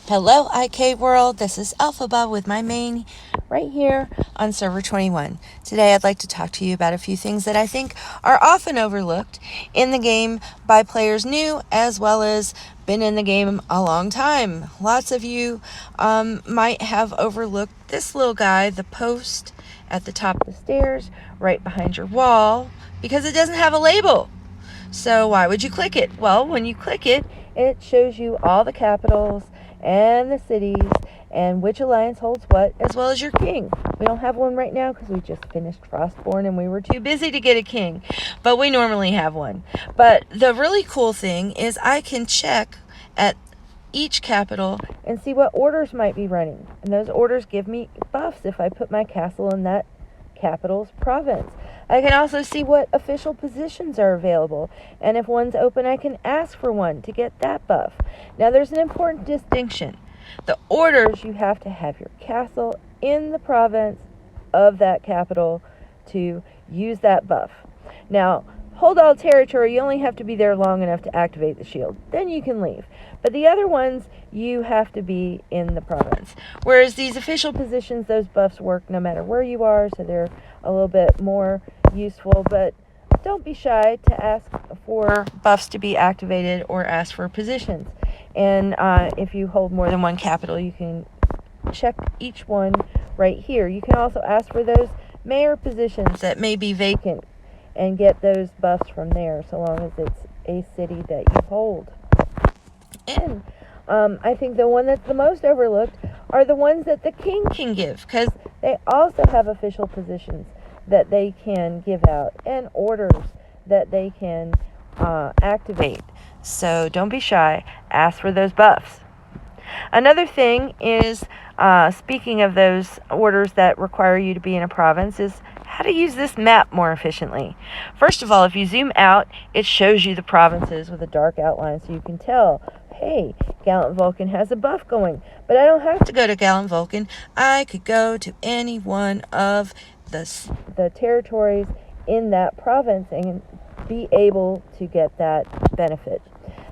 Hello, IK World. This is Alphaba with my main right here on Server 21. Today, I'd like to talk to you about a few things that I think are often overlooked in the game by players new as well as been in the game a long time. Lots of you might have overlooked this little guy, the post at the top of the stairs, right behind your wall, because it doesn't have a label. So why would you click it? Well, when you click it, it shows you all the capitals and the cities and which alliance holds what, as well as your king. We don't have one right now because we just finished Frostborn and we were too busy to get a king, but we normally have one. But the really cool thing is I can check at each capital and see what orders might be running, and those orders give me buffs if I put my castle in that capital's province. I can also see what official positions are available, and if one's open, I can ask for one to get that buff. Now, there's an important distinction. The orders, you have to have your castle in the province of that capital to use that buff. Now, hold all territory, you only have to be there long enough to activate the shield. Then you can leave. But the other ones, you have to be in the province. Whereas these official positions, those buffs work no matter where you are, so they're a little bit more useful. But don't be shy to ask for buffs to be activated or ask for positions. And if you hold more than one capital, you can check each one right here. You can also ask for those mayor positions that may be vacant and get those buffs from there, so long as it's a city that you hold. And I think the one that's the most overlooked are the ones that the king can give, because they also have official positions that they can give out and orders that they can activate. So don't be shy. Ask for those buffs. Another thing is, speaking of those orders that require you to be in a province, is how to use this map more efficiently. First of all, if you zoom out, it shows you the provinces with a dark outline, so you can tell, hey, Gallant Vulcan has a buff going. But I don't have to go to Gallant Vulcan. I could go to any one of the territories in that province and be able to get that benefit.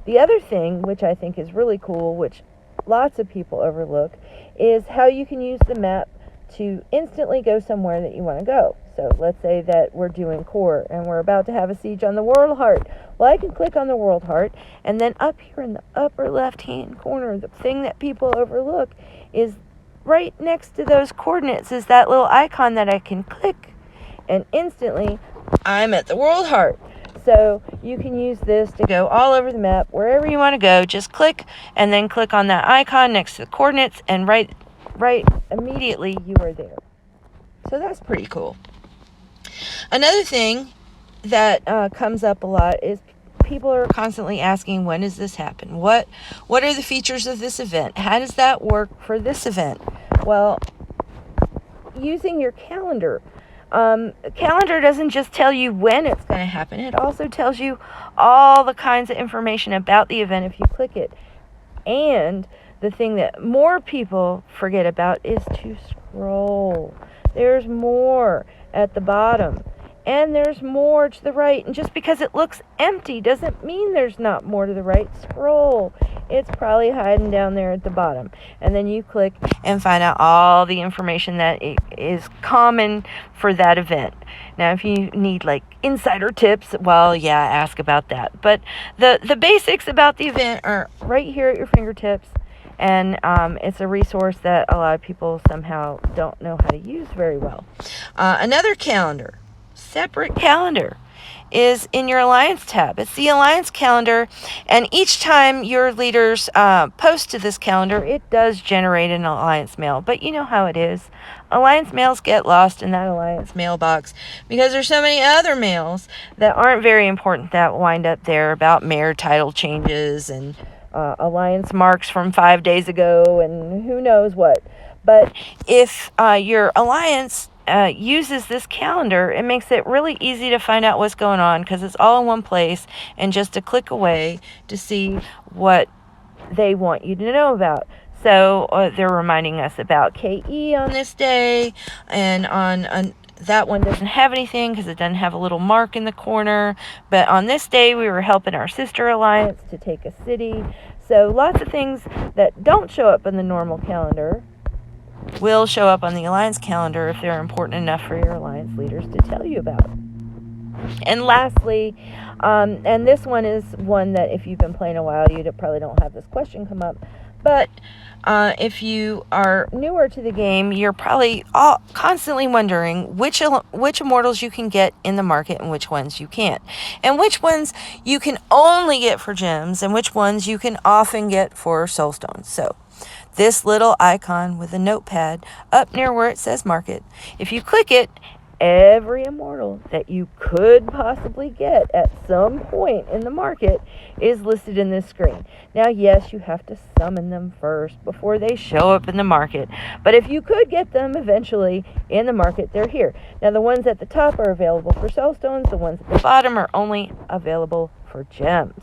The other thing, which I think is really cool, which lots of people overlook, is how you can use the map to instantly go somewhere that you want to go. So let's say that we're doing core and we're about to have a siege on the World Heart. Well, I can click on the World Heart, and then up here in the upper left-hand corner, the thing that people overlook is right next to those coordinates is that little icon that I can click, and instantly I'm at the World Heart. So you can use this to go all over the map, wherever you want to go. Just click, and then click on that icon next to the coordinates, and right immediately you are there. So that's pretty cool. Another thing that comes up a lot is people are constantly asking, when does this happen? What are the features of this event? How does that work for this event? Well, using your calendar. Calendar doesn't just tell you when it's going to happen. It also tells you all the kinds of information about the event if you click it. And the thing that more people forget about is to scroll. There's more at the bottom, and there's more to the right. And just because it looks empty doesn't mean there's not more to the right. Scroll. It's probably hiding down there at the bottom. And then you click and find out all the information that is common for that event. Now, if you need like insider tips, well, yeah, ask about that. But the basics about the event are right here at your fingertips. And it's a resource that a lot of people somehow don't know how to use very well. Another calendar, separate calendar, is in your Alliance tab. It's the Alliance calendar, and each time your leaders post to this calendar, it does generate an Alliance mail. But you know how it is. Alliance mails get lost in that Alliance mailbox because there's so many other mails that aren't very important that wind up there about mayor title changes and Alliance marks from 5 days ago and who knows what. But if your Alliance uses this calendar, it makes it really easy to find out what's going on because it's all in one place and just a click away to see what they want you to know about. So they're reminding us about KE on this day, and on that one doesn't have anything because it doesn't have a little mark in the corner. But on this day, we were helping our sister alliance to take a city. So lots of things that don't show up in the normal calendar will show up on the Alliance calendar if they're important enough for your Alliance leaders to tell you about. And lastly, and this one is one that if you've been playing a while, you probably don't have this question come up. But if you are newer to the game, you're probably constantly wondering which immortals you can get in the market and which ones you can't. And which ones you can only get for gems and which ones you can often get for soulstones. So this little icon with a notepad up near where it says market, if you click it, every immortal that you could possibly get at some point in the market is listed in this screen. Now, yes, you have to summon them first before they show up in the market, but if you could get them eventually in the market, they're here. Now, the ones at the top are available for soulstones. The ones at the bottom are only available for gems.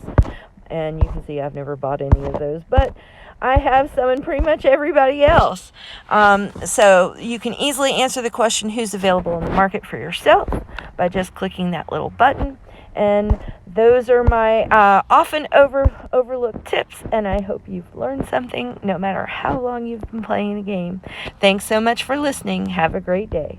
And you can see I've never bought any of those, but I have summoned pretty much everybody else. So you can easily answer the question, who's available in the market, for yourself by just clicking that little button. And those are my often overlooked tips, and I hope you've learned something no matter how long you've been playing the game. Thanks so much for listening. Have a great day.